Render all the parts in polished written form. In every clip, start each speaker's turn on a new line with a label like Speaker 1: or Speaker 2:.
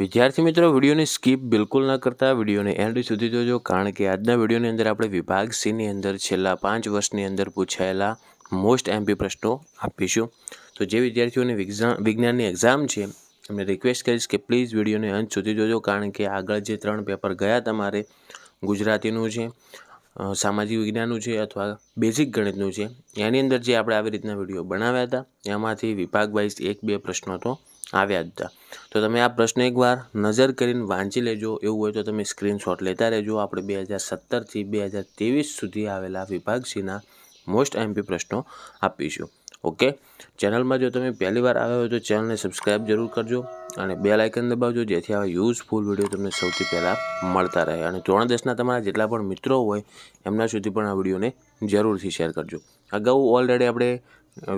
Speaker 1: વિદ્યાર્થી મિત્રો, વિડીયોની સ્કીપ બિલકુલ ન કરતા વિડીયોને એન્ડ સુધી જોજો, કારણ કે આજના વિડીયોની અંદર આપણે વિભાગ સીની અંદર છેલ્લા 5 વર્ષની અંદર પૂછાયેલા મોસ્ટ એમપી પ્રશ્નો આપીશું. તો જે વિદ્યાર્થીઓની વિજ્ઞાનની એક્ઝામ છે એમને રિક્વેસ્ટ કરીશ કે પ્લીઝ વિડીયોને અંત સુધી જોજો, કારણ કે આગળ જે 3 પેપર ગયા તમારે ગુજરાતીનું છે, સામાજિક વિજ્ઞાનનું છે અથવા બેઝિક ગણિતનું છે, એની અંદર જે આપણે આવી રીતના વિડીયો બનાવ્યા હતા એમાંથી વિભાગ વાઇઝ 1-2 પ્રશ્નો તો આવ્યા જ હતા. તો તમે આ પ્રશ્ન એકવાર નજર કરીને વાંચી લેજો. એવું હોય તો તમે સ્ક્રીનશોટ લેતા રહેજો. આપણે 2017થી 2023 સુધી આવેલા વિભાગ સીના મોસ્ટ એમપી પ્રશ્નો આપીશું. ઓકે, ચેનલમાં જો તમે પહેલી વાર આવ્યા હોય તો ચેનલને સબસ્ક્રાઈબ જરૂર કરજો અને બેલ આઇકન દબાવજો, જેથી આવા યુઝફુલ વિડીયો તમને સૌથી પહેલાં મળતા રહે. અને ધોરણ 10ના તમારા જેટલા પણ મિત્રો હોય એમના સુધી પણ આ વિડીયોને જરૂરથી શેર કરજો. અગાઉ ઓલરેડી આપણે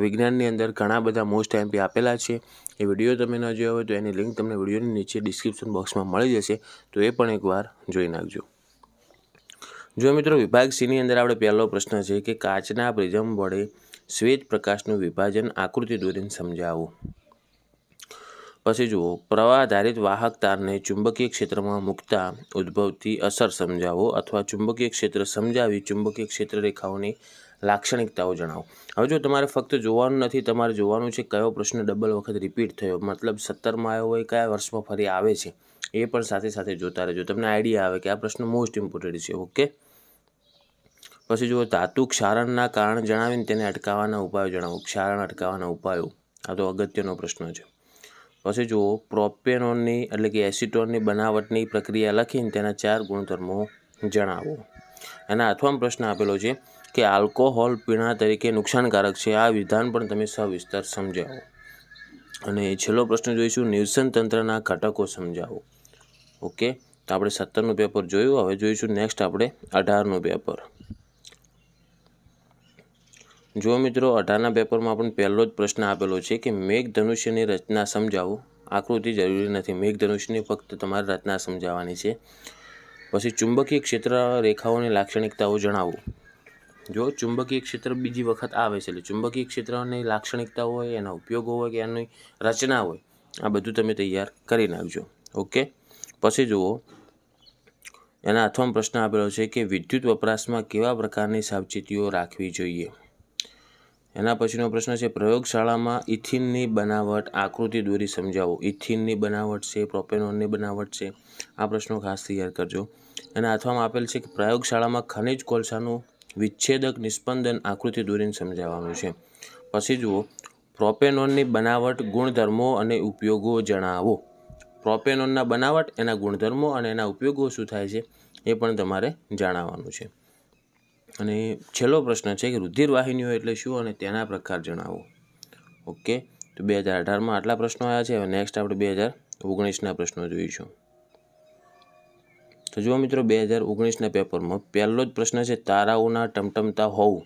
Speaker 1: વિજ્ઞાનની અંદર ઘણા બધા મોસ્ટ એમપી આપેલા છે. એ વિડીયો તમે ન જોયો હોય તો એની લિંક તમને વિડીયોની નીચે ડિસ્ક્રિપ્શન બોક્સમાં મળી જશે, તો એ પણ એકવાર જોઈ નાખજો. જો મિત્રો, વિભાગ સીની અંદર આપણે પહેલો પ્રશ્ન છે કે કાચના પ્રિઝમ વડે શ્વેત પ્રકાશનું વિભાજન આકૃતિ દોરીને સમજાવો. પછી જુઓ, પ્રવાહ-આધારિત વાહક તારને ચુંબકીય ક્ષેત્રમાં મૂકતા ઉદ્ભવતી અસર સમજાવો, અથવા ચુંબકીય ક્ષેત્ર સમજાવી ચુંબકીય ક્ષેત્ર રેખાઓની લાક્ષણિકતાઓ જણાવો. હવે જો તમારે ફક્ત જોવાનું નથી, તમારે જોવાનું છે કયો પ્રશ્ન ડબલ વખત રિપીટ થયો, મતલબ 17માં આવ્યો હોય, કયા વર્ષમાં ફરી આવે છે એ પણ સાથે સાથે જોતા રહેજો. તમને આઈડિયા આવે કે આ પ્રશ્ન મોસ્ટ ઇમ્પોર્ટન્ટ છે. ઓકે, પછી જુઓ, ધાતુ ક્ષારણના કારણ જણાવીને તેને અટકાવવાના ઉપાયો જણાવો. ક્ષારણ અટકાવવાના ઉપાયો, આ તો અગત્યનો પ્રશ્ન છે. પછી જુઓ, પ્રોપેનોનની એટલે કે એસિટોનની બનાવટની પ્રક્રિયા લખીને તેના 4 ગુણધર્મો જણાવો. એના અથવામાં પ્રશ્ન આપેલો છે કે આલ્કોહોલ પીણા તરીકે નુકસાનકારક છે. આ વિધાન પણ તમે સવિસ્તર સમજાવો. અને છેલ્લો પ્રશ્ન જોઈશું, નિવસન તંત્રના ઘટકો સમજાવો. ઓકે, તો આપણે 17નું પેપર જોયું. હવે જોઈશું નેક્સ્ટ આપણે 18નું પેપર. જો મિત્રો, 18ના પેપરમાં પણ પહેલો જ પ્રશ્ન આપેલો છે કે મેઘધનુષ્યની રચના સમજાવો. આકૃતિ જરૂરી નથી, મેઘધનુષ્યની ફક્ત તમારે રચના સમજાવવાની છે. પછી ચુંબકીય ક્ષેત્ર રેખાઓની લાક્ષણિકતાઓ જણાવો. જો ચુંબકીય ક્ષેત્ર બીજી વખત આવે છે એટલે ચુંબકીય ક્ષેત્રની લાક્ષણિકતાઓ હોય, એના ઉપયોગો હોય કે એની રચના હોય, આ બધું તમે તૈયાર કરી નાખજો. ઓકે, પછી જુઓ, એના અથવામાં પ્રશ્ન આપેલો છે કે વિદ્યુત વપરાશમાં કેવા પ્રકારની સાવચેતીઓ રાખવી જોઈએ. એના પછીનો પ્રશ્ન છે પ્રયોગશાળામાં ઇથિનની બનાવટ આકૃતિ દોરી સમજાવો. ઇથિનની બનાવટ છે, પ્રોપેનોનની બનાવટ છે, આ પ્રશ્નો ખાસ તૈયાર કરજો. એના અથવામાં આપેલ છે કે પ્રયોગશાળામાં ખનિજ કોલસાનું વિચ્છેદક નિસ્પંદન આકૃતિ દોરીને સમજાવવાનું છે. પછી જુઓ, પ્રોપેનોનની બનાવટ, ગુણધર્મો અને ઉપયોગો જણાવો. પ્રોપેનોનના બનાવટ, એના ગુણધર્મો અને એના ઉપયોગો શું થાય છે એ પણ તમારે જણાવવાનું છે. અને છેલ્લો પ્રશ્ન છે કે રુધિરવાહિનીઓ એટલે શું અને તેના પ્રકાર જણાવો. ઓકે, તો 2018માં આટલા પ્રશ્નો આવ્યા છે. હવે નેક્સ્ટ આપણે 2019ના પ્રશ્નો જોઈશું. તો જુઓ મિત્રો, 2019ના પેપરમાં પહેલો જ પ્રશ્ન છે તારાઓના ટમટમતા હોવું.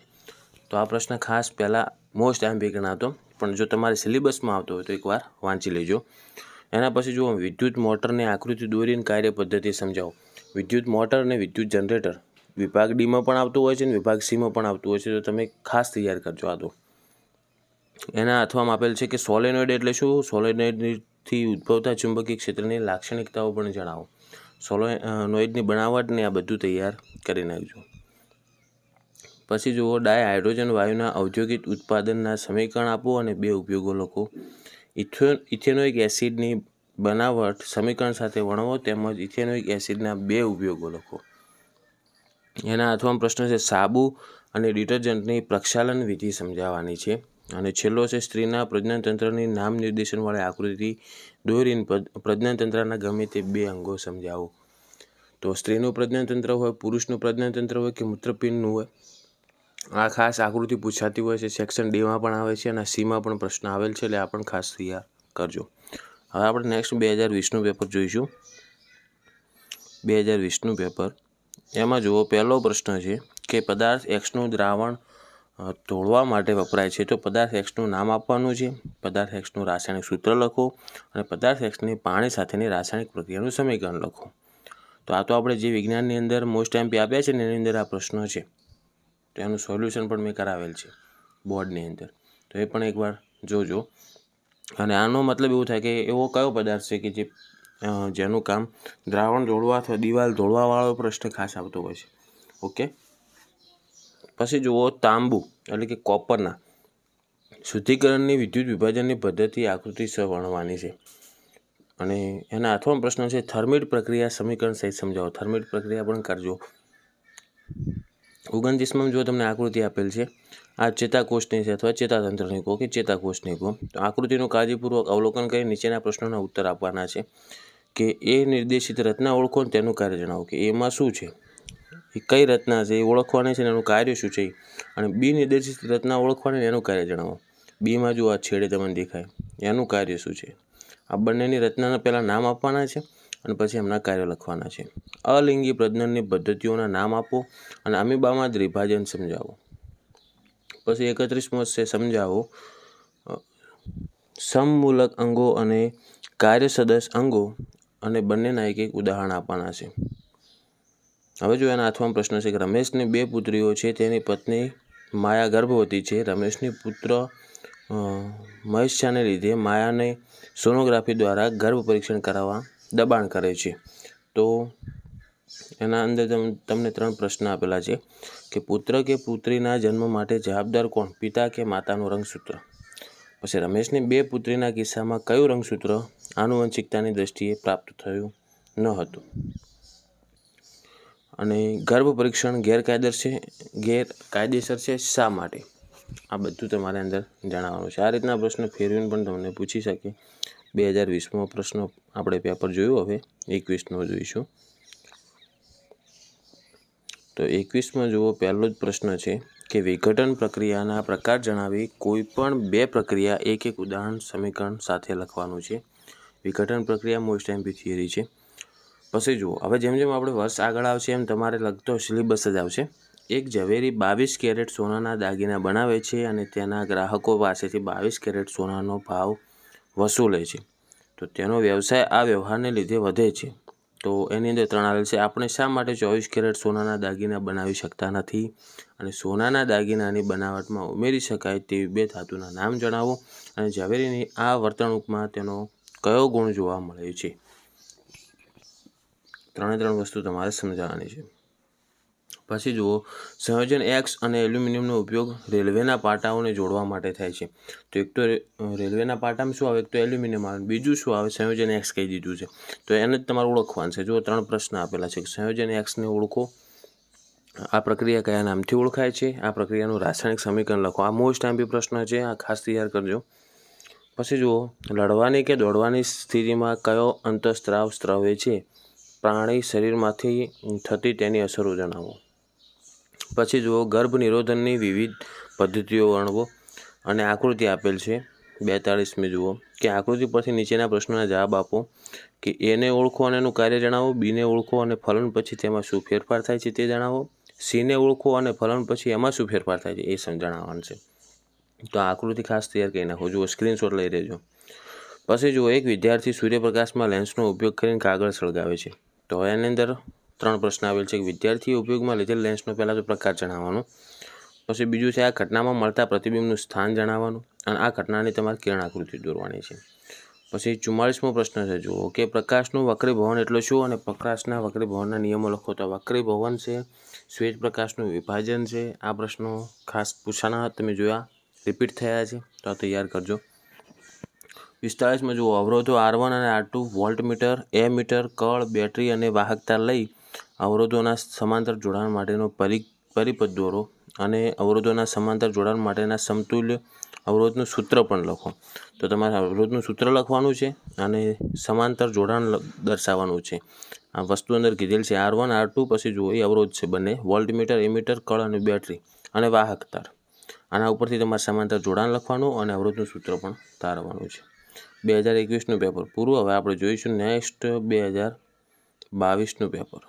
Speaker 1: તો આ પ્રશ્ન ખાસ પહેલાં મોસ્ટ એમપી ગણાતો, પણ જો તમારે સિલેબસમાં આવતો હોય તો એકવાર વાંચી લેજો. એના પછી જુઓ, વિદ્યુત મોટરની આકૃતિ દોરીને કાર્ય પદ્ધતિ સમજાવો. વિદ્યુત મોટર અને વિદ્યુત જનરેટર વિભાગ ડીમાં પણ આવતું હોય છે અને વિભાગ સીમાં પણ આવતું હોય છે, તો તમે ખાસ તૈયાર કરજો આ તો. એના અથવામાં આપેલ છે કે સોલેનોઇડ એટલે શું, સોલેનોઇડથી ઉદ્ભવતા ચુંબકીય ક્ષેત્રની લાક્ષણિકતાઓ પણ જણાવો. સોલેનોઇડની બનાવટને આ બધું તૈયાર કરી નાખજો. પછી જુઓ, ડાયહાઇડ્રોજન વાયુના ઔદ્યોગિક ઉત્પાદનના સમીકરણ આપો અને 2 ઉપયોગો લખો. ઇથેનોઇક એસિડની બનાવટ સમીકરણ સાથે વર્ણવો, તેમજ ઇથેનોઇક એસિડના 2 ઉપયોગો લખો. એના અથવામાં પ્રશ્ન છે સાબુ અને ડિટર્જન્ટની પ્રક્ષાલન વિધિ સમજાવવાની છે. અને છેલ્લો છે સ્ત્રીના પ્રજનનતંત્રની નામ નિર્દેશનવાળી આકૃતિ દોરીને પ્રજનનતંત્રના ગમે તે 2 અંગો સમજાવો. તો સ્ત્રીનું પ્રજનનતંત્ર હોય, પુરુષનું પ્રજનનતંત્ર હોય કે મૂત્રપિંડનું હોય, આ ખાસ આકૃતિ પૂછાતી હોય છે. સેક્શન ડીમાં પણ આવે છે અને સીમાં પણ પ્રશ્ન આવેલ છે, એટલે આ પણ ખાસ તૈયાર કરજો. હવે આપણે નેક્સ્ટ 2020નું પેપર જોઈશું. 2020નું પેપર, એમાં જુઓ, પહેલો પ્રશ્ન છે કે પદાર્થ એક્સનું દ્રાવણ તોડવા માટે વપરાય છે. તો પદાર્થ એક્સનું નામ આપવાનું છે, પદાર્થ એક્સનું રાસાયણિક સૂત્ર લખો અને પદાર્થ એક્સની પાણી સાથેની રાસાયણિક પ્રક્રિયાનું સમીકરણ લખો. તો આ તો આપણે જે વિજ્ઞાનની અંદર મોસ્ટ એમપી આપ્યા છે ને એની અંદર આ પ્રશ્નો છે, તો એનું સોલ્યુશન પણ મેં કરાવેલ છે બોર્ડની અંદર, તો એ પણ એકવાર જોજો. અને આનો મતલબ એવું થાય કે એવો કયો પદાર્થ છે કે જે જેનું કામ દ્રાવણ ધોળવા અથવા દિવાલ ધોળવાવાળો પ્રશ્ન ખાસ આવતો હોય છે. ઓકે, પછી જુઓ તાંબુ એટલે કે કોપરના શુદ્ધિકરણની વિદ્યુત વિભાજનની પદ્ધતિ આકૃતિ વર્ણવવાની છે. અને એના 8મો પ્રશ્ન છે થર્મિટ પ્રક્રિયા સમીકરણ સહિત સમજાવો. થર્મિટ પ્રક્રિયા પણ કરજો. 29માં જો તમને આકૃતિ આપેલ છે, આ ચેતાકોષની છે અથવા ચેતાતંત્રની કહો કે ચેતાકોષની કહો, તો આકૃતિનું કાળજીપૂર્વક અવલોકન કરી નીચેના પ્રશ્નોના ઉત્તર આપવાના છે કે એ નિર્દેશિત રચના ઓળખો અને તેનું કાર્ય જણાવો. કે એમાં શું છે, એ કઈ રચના છે એ ઓળખવાની છે ને એનું કાર્ય શું છે. અને બી નિર્દેશિત રચના ઓળખવાની એનું કાર્ય જણાવો. બીમાં જો આ છેડે તમને દેખાય એનું કાર્ય શું છે. આ બંનેની રચનાના પહેલાં નામ આપવાના છે અને પછી એમના કાર્યો લખવાના છે. અલિંગી પ્રજનનની પદ્ધતિઓના નામ આપો અને અમીબામાં દ્વિભાજન સમજાવો. પછી 31મો છે સમજાવો સમમૂલક અંગો અને કાર્યસદસ્ય અંગો અને બંનેના એક ઉદાહરણ આપવાના છે. હવે જો એના 8મો પ્રશ્ન છે કે રમેશની 2 પુત્રીઓ છે, તેની પત્ની માયા ગર્ભવતી છે. રમેશની પુત્ર મહેશાને લીધે માયાને સોનોગ્રાફી દ્વારા ગર્ભ પરીક્ષણ કરાવવા દબાણ કરે છે. તો એના અંદર તમને 3 પ્રશ્ન આપેલા છે કે પુત્ર કે પુત્રીના જન્મ માટે જવાબદાર કોણ, પિતા કે માતાનું રંગસૂત્ર. પછી રમેશની 2 પુત્રીના કિસ્સામાં કયું રંગસૂત્ર આનુવંશિકતાની દ્રષ્ટિએ પ્રાપ્ત થયું ન હતું. અને ગર્ભ પરીક્ષણ ગેરકાયદેસર છે શા માટે, આ બધું તમારે અંદર જણાવવાનું છે. આ રીતના પ્રશ્ન ફેરવીને પણ તમને પૂછી શકે. 2020મો પ્રશ્ન આપણે પેપર જોયું, હવે 21નો જોઈશું. તો 21માં જુઓ, પહેલો જ પ્રશ્ન છે કે વિઘટન પ્રક્રિયાના પ્રકાર જણાવી કોઈ પણ 2 પ્રક્રિયા એક ઉદાહરણ સમીકરણ સાથે લખવાનું છે. વિઘટન પ્રક્રિયા મોસ્ટ એમપી થિયરી છે. પછી જુઓ, હવે જેમ જેમ આપણે વર્ષ આગળ આવશે એમ તમારે લગતો સિલેબસ જ આવશે. એક ઝવેરી 22 કેરેટ સોનાના દાગીના બનાવે છે અને તેના ગ્રાહકો પાસેથી 22 કેરેટ સોનાનો ભાવ વસૂલે છે. તો તેનો વ્યવસાય આ વ્યવહારને લીધે વધે છે. તો એની અંદર 3 આવેલ છે. આપણે શા માટે 24 કેરેટ સોનાના દાગીના બનાવી શકતા નથી અને સોનાના દાગીનાની બનાવટમાં ઉમેરી શકાય તેવી 2 ધાતુના નામ જણાવો અને ઝવેરીની આ વર્તણૂકમાં તેનો કયો ગુણ જોવા મળે છે. 3 વસ્તુ તમારે સમજાવવાની છે. પછી જુઓ, સંયોજન એક્સ અને એલ્યુમિનિયમનો ઉપયોગ રેલવેના પાટાઓને જોડવા માટે થાય છે. તો એક તો રેલવેના પાટામાં શું આવે, એક તો એલ્યુમિનિયમ આવે, બીજું શું આવે, સંયોજન એક્સ કહી દીધું છે. તો એને જ તમારે ઓળખવાનું છે. જો 3 પ્રશ્ન આપેલા છે. સંયોજન એક્સને ઓળખો, આ પ્રક્રિયા કયા નામથી ઓળખાય છે, આ પ્રક્રિયાનું રાસાયણિક સમીકરણ લખો. આ મોસ્ટ એમપી પ્રશ્ન છે, આ ખાસ તૈયાર કરજો. પછી જુઓ, લડવાની કે દોડવાની સ્થિતિમાં કયો અંતઃસ્ત્રાવ સ્ત્રવે છે, પ્રાણી શરીરમાંથી થતી તેની અસરો જણાવો. પછી જુઓ, ગર્ભ નિરોધનની વિવિધ પદ્ધતિઓ વર્ણવો અને આકૃતિ આપેલ છે. 42મી જુઓ કે આકૃતિ પરથી નીચેના પ્રશ્નોના જવાબ આપો. કે એને ઓળખો અને એનું કાર્ય જણાવો. બીને ઓળખો અને ફલન પછી તેમાં શું ફેરફાર થાય છે તે જણાવો. સીને ઓળખો અને ફલન પછી એમાં શું ફેરફાર થાય છે એ જણાવવાનું છે. તો આ આકૃતિ ખાસ તૈયાર કરી નાખો. જુઓ, સ્ક્રીનશોટ લઈ લેજો. પછી જુઓ, એક વિદ્યાર્થી સૂર્યપ્રકાશમાં લેન્સનો ઉપયોગ કરીને કાગળ સળગાવે છે. તો એની અંદર 3 પ્રશ્ન આવેલ છે કે વિદ્યાર્થીએ ઉપયોગમાં લીધેલ લેન્સનો પહેલાં તો પ્રકાર જણાવવાનો. પછી બીજું છે આ ઘટનામાં મળતા પ્રતિબિંબનું સ્થાન જણાવવાનું અને આ ઘટનાની તમારે કિરણ આકૃતિ દોરવાની છે. પછી 44મો પ્રશ્ન છે. જુઓ કે પ્રકાશનું વક્રીભવન એટલે શું અને પ્રકાશના વક્રીભવનના નિયમો લખો. તો વક્રીભવન છે, શ્વેત પ્રકાશનું વિભાજન છે. આ પ્રશ્નો ખાસ પૂછાના તમે જોયા, રિપીટ થયા છે, તો આ તૈયાર કરજો. 45માં જુઓ, અવરોધો R1 અને R2, વોલ્ટમીટર, એમીટર, કળ, બેટરી અને વાહકતા લઈ અવરોધોના સમાંતર જોડાણ માટેનો પરિપથ દોરો અને અવરોધોના સમાંતર જોડાણ માટેના સમતુલ્ય અવરોધનું સૂત્ર પણ લખો. તો તમારે અવરોધનું સૂત્ર લખવાનું છે અને સમાંતર જોડાણ દર્શાવવાનું છે. આ વસ્તુ અંદર કીધેલ છે R1 R2. પછી જુઓ, એ અવરોધ છે બંને, વોલ્ટમીટર, એમીટર, કળ અને બેટરી અને વાહકતાર. આના ઉપરથી તમારે સમાંતર જોડાણ લખવાનું અને અવરોધનું સૂત્ર પણ તારવાનું છે. 2021નું પેપર પૂરું. હવે આપણે જોઈશું નેક્સ્ટ 2022નું પેપર.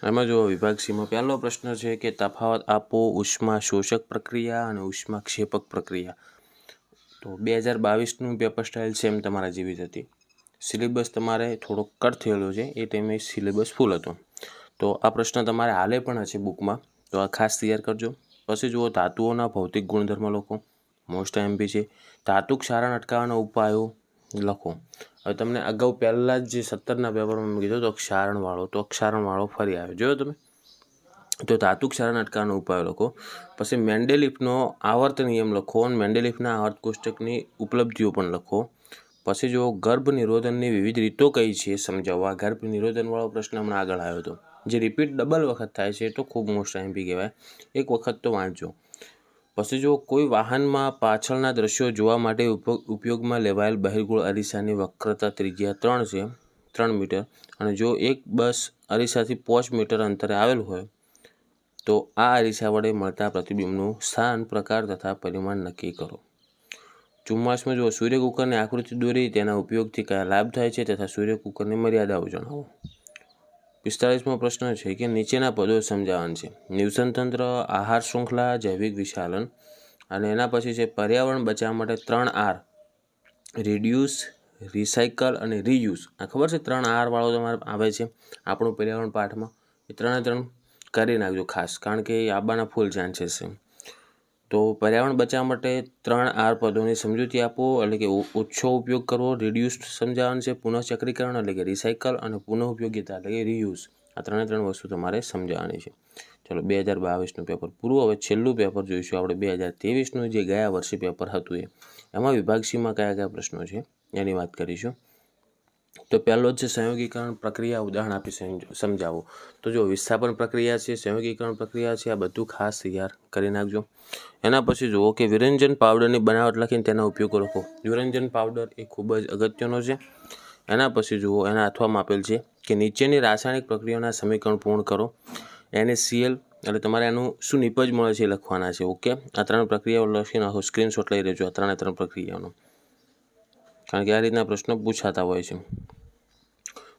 Speaker 1: એમાં જો વિભાગ સીમાં પહેલો પ્રશ્ન છે કે તફાવત આપો ઉષ્મા શોષક પ્રક્રિયા અને ઉષ્મા ક્ષેપક પ્રક્રિયા. તો 2022નું પેપર સ્ટાઇલ સેમ તમારા જેવી જ હતી. સિલેબસ તમારે થોડો કટ થયેલો છે, એ ટાઈમે સિલેબસ ફૂલ હતો. તો આ પ્રશ્ન તમારે હાલે પણ હશે બુકમાં, તો આ ખાસ તૈયાર કરજો. પછી જુઓ, ધાતુઓના ભૌતિક ગુણધર્મ લખો. મોસ્ટ એમપી છે. ધાતુ ક્ષારણ અટકાવવાના ઉપાયો લખો. હવે તમને અગાઉ પહેલાં જ જે 17ના પેપરમાં મેં કીધું તો ક્ષારણવાળો, તો ક્ષારણવાળો ફરી આવે, જોયો તમે? તો ધાતુ ક્ષારણ અટકાવવાનો ઉપાય લખો. પછી મેન્ડેલિફનો આવર્ત નિયમ લખો અને મેન્ડેલિફના આવર્ત કોષ્ટકની ઉપલબ્ધિઓ પણ લખો. પછી જો ગર્ભ નિરોધનની વિવિધ રીતો કઈ છે સમજાવવા. ગર્ભ નિરોધનવાળો પ્રશ્ન હમણાં આગળ આવ્યો હતો. જે રિપીટ ડબલ વખત થાય છે તો ખૂબ મોસ્ટ એમપી કહેવાય, એક વખત તો વાંચજો. પછી જો કોઈ વાહનમાં પાછળના દ્રશ્યો જોવા માટે ઉપયોગમાં લેવાયેલ બહિર્ગોળ અરીસાની વક્રતા ત્રિજ્યા 3 છે, 3 મીટર, અને જો એક બસ અરીસાથી 5 મીટર અંતરે આવેલ હોય તો આ અરીસા વડે મળતા પ્રતિબિંબનું સ્થાન, પ્રકાર તથા પરિમાણ નક્કી કરો. 44માં જો સૂર્ય કુકરની આકૃતિ દોરી, તેના ઉપયોગથી કયા લાભ થાય છે તથા સૂર્ય કુકરની મર્યાદાઓ જણાવો. 45મો પ્રશ્ન છે કે નીચેના પદો સમજાવવાના છે. નિવસન તંત્ર, આહાર શૃંખલા, જૈવિક વિશાલન, અને એના પછી છે પર્યાવરણ બચાવવા માટે 3R: રિડ્યુસ, રિસાયકલ અને રીયુઝ. આ ખબર છે 3R વાળો તમારે આવે છે આપણું પર્યાવરણ પાઠમાં, એ 3 કરી નાખજો ખાસ, કારણ કે એ આવવાના ફૂલ ચાન્સીસ છે. તો પર્યાવરણ બચાવવા માટે 3R પદોની સમજૂતી આપો, એટલે કે ઓછો ઉપયોગ કરવો, રિડ્યુસ સમજાવવાનું છે, પુનઃચક્રીકરણ એટલે કે રિસાયકલ, અને પુનઃ ઉપયોગિતા એટલે કે રીયુઝ. આ 3 વસ્તુ તમારે સમજાવવાની છે. ચલો 2022નું પેપર પૂરું. હવે છેલ્લું પેપર જોઈશું આપણે 2023નું, જે ગયા વર્ષે પેપર હતું એમાં વિભાગ સીમાં કયા પ્રશ્નો છે એની વાત કરીશું. તો પહેલો જ છે સંયોગીકરણ પ્રક્રિયા, ઉદાહરણ આપી સમજાવો. તો જો વિસ્થાપન પ્રક્રિયા છે, સંયોગીકરણ પ્રક્રિયા છે, આ બધું ખાસ તૈયાર કરી નાખજો. એના પછી જુઓ કે વિરંજન પાવડરની બનાવટ લખીને તેના ઉપયોગો લખો. વિરંજન પાવડર એ ખૂબ જ અગત્યનો છે. એના પછી જુઓ એના હાથવામાં આપેલ છે કે નીચેની રાસાયણિક પ્રક્રિયાના સમીકરણ પૂર્ણ કરો. NaCl એટલે તમારે એનું શું નિપજ મળે છે એ લખવાના છે. ઓકે, આ 3 પ્રક્રિયાઓ લખીને આખો સ્ક્રીનશોટ લઈ લેજો આ 3 પ્રક્રિયાનો, કારણ કે આ રીતના પ્રશ્નો પૂછાતા હોય છે.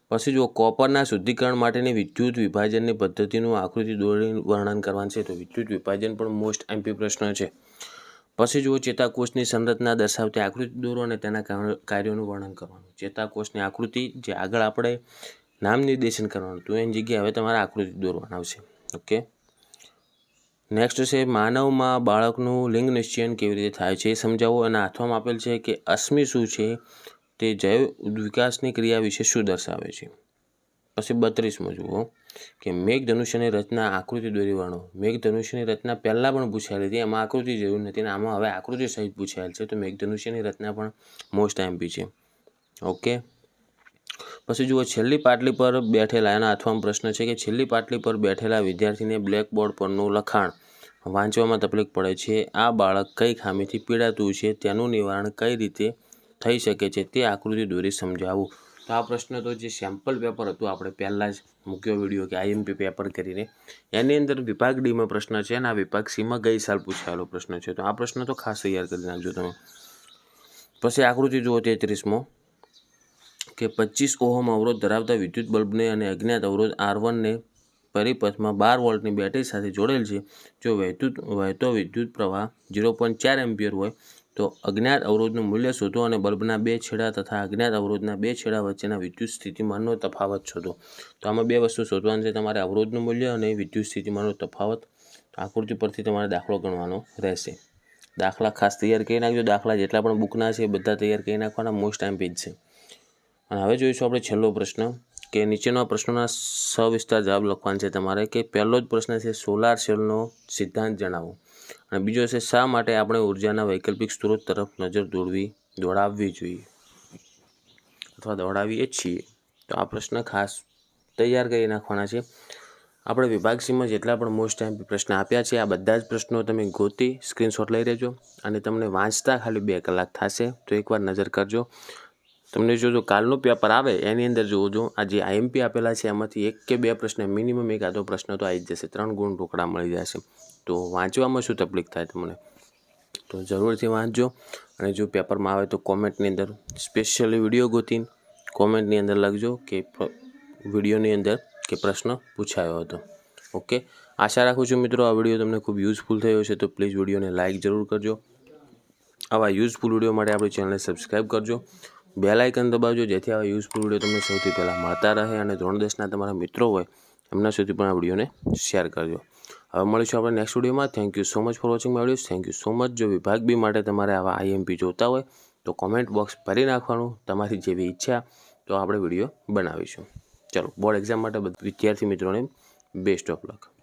Speaker 1: પછી જો કોપરના શુદ્ધિકરણ માટેની વિદ્યુત વિભાજનની પદ્ધતિનું આકૃતિ દોરીને વર્ણન કરવાનું છે. તો વિદ્યુત વિભાજન પણ મોસ્ટ એમપી પ્રશ્ન છે. પછી જુઓ ચેતાકોષની સંરચના દર્શાવતી આકૃતિ દોરો અને તેના કાર્યોનું વર્ણન કરવાનું. ચેતાકોષની આકૃતિ જે આગળ આપણે નામ નિર્દેશન કરવાનું તો એની જગ્યાએ હવે તમારે આકૃતિ દોરવાનું આવશે. ઓકે, નેક્સ્ટ છે માનવમાં બાળકનું લિંગ નિશ્ચયન કેવી રીતે થાય છે એ સમજાવો. એના હાથમાં આપેલ છે કે અશ્મિ શું છે, તે જૈવ વિકાસની ક્રિયા વિશે શું દર્શાવે છે. પછી 32માં જુઓ કે મેઘધનુષ્યની રચના આકૃતિ દોરી વર્ણવો. મેઘધનુષ્યની રચના પહેલાં પણ પૂછાયેલી હતી, એમાં આકૃતિ જરૂર નથી ને આમાં હવે આકૃતિ સહિત પૂછાયેલ છે. તો મેઘધનુષ્યની રચના પણ મોસ્ટ એમપી છે. ઓકે, પછી જુઓ છેલ્લી પાટલી પર બેઠેલા, એના હાથમાં પ્રશ્ન છે કે છેલ્લી પાટલી પર બેઠેલા વિદ્યાર્થીને બ્લેકબોર્ડ પરનું લખાણ વાંચવામાં તકલીફ પડે છે. આ બાળક કઈ ખામીથી પીડાતું છે, તેનું નિવારણ કઈ રીતે થઈ શકે છે તે આકૃતિ દોરી સમજાવવું. તો આ પ્રશ્ન તો જે સેમ્પલ પેપર હતું આપણે પહેલાં જ મૂક્યો વિડીયો કે IMP પેપર કરીને, એની અંદર વિભાગ ડીમાં પ્રશ્ન છે અને આ વિભાગ સીમાં ગઈ સાલ પૂછાયેલો પ્રશ્ન છે. તો આ પ્રશ્ન તો ખાસ તૈયાર કરી નાખજો તમે. પછી આકૃતિ જુઓ 33મો કે 25 ઓહમ અવરોધ ધરાવતા વિદ્યુત બલ્બને અને અજ્ઞાત અવરોધ R1 ને પરિપથમાં 12 વોલ્ટની બેટરી સાથે જોડેલ છે. જો વહેતો વિદ્યુત પ્રવાહ 0.4 એમ્પિયર હોય તો અજ્ઞાત અવરોધનું મૂલ્ય શોધો અને બલ્બના 2 છેડા તથા અજ્ઞાત અવરોધના 2 છેડા વચ્ચેના વિદ્યુત સ્થિતિમાનનો તફાવત શોધો. તો આમાં 2 વસ્તુ શોધવાની છે તમારે, અવરોધનું મૂલ્ય અને વિદ્યુત સ્થિતિમાનનો તફાવત. આકૃતિ પરથી તમારે દાખલો ગણવાનો રહેશે. દાખલા ખાસ તૈયાર કરી નાખજો. દાખલા જેટલા પણ બુકના છે બધા તૈયાર કરી નાખવાના, મોસ્ટ એમપી જ છે. અને હવે જોઈશું આપણે છેલ્લો પ્રશ્ન કે નીચેના પ્રશ્નોના સવિસ્તાર જવાબ લખવાના છે તમારે. કે પહેલો જ પ્રશ્ન છે સોલાર સેલનો સિદ્ધાંત જણાવો. અને બીજો છે શા માટે આપણે ઉર્જાના વૈકલ્પિક સ્ત્રોત તરફ નજર દોડાવવી જોઈએ અથવા દોડાવીએ છીએ. તો આ પ્રશ્ન ખાસ તૈયાર કરી નાખવાના છે. આપણે વિભાગ સીમાં જેટલા પણ મોસ્ટ એમપી પ્રશ્ન આપ્યા છે આ બધા જ પ્રશ્નો તમે ગોતી સ્ક્રીનશોટ લઈ લેજો અને તમને વાંચતા ખાલી 2 કલાક થશે. તો એકવાર નજર કરજો. તમને જો કાલનું પેપર આવે એની અંદર જોજો આ જે IMP આપેલા છે એમાંથી 1 કે 2 પ્રશ્ન મિનિમમ એક આધો પ્રશ્ન તો આવી જ જશે. 3 ગુણ રોકડા મળી જશે. તો વાંચવામાં શું તકલીફ થાય તમને, તો જરૂરથી વાંચજો. અને જો પેપરમાં આવે તો કોમેન્ટની અંદર સ્પેશિયલી વિડીયો ગોતીને કોમેન્ટની અંદર લખજો કે વિડીયોની અંદર કે પ્રશ્ન પૂછાયો હતો. ઓકે, આશા રાખું છું મિત્રો આ વિડીયો તમને ખૂબ યુઝફુલ થયો છે. તો પ્લીઝ વિડીયોને લાઇક જરૂર કરજો. આવા યુઝફુલ વિડીયો માટે આપણી ચેનલને સબસ્ક્રાઈબ કરજો, બેલ આઇકન દબાવજો, જેથી આવા યુઝફુલ વિડીયો તમને સૌથી પહેલાં મળતા રહે. અને ધોરણ 10ના તમારા મિત્રો હોય એમના સુધી પણ આ વિડીયોને શેર કરજો. હવે મળીશું આપણે નેક્સ્ટ વિડીયોમાં. Thank you so much for watching my videos. Thank you so much. જો વિભાગ બી માટે તમારે આવા IMP જોતા હોય તો કોમેન્ટ બોક્સ ભરી નાખવાનું, તમારી જેવી ઈચ્છા તો આપણે વિડીયો બનાવીશું. ચલો, બોર્ડ એક્ઝામ માટે વિદ્યાર્થી મિત્રોને બેસ્ટ ઓફ લક.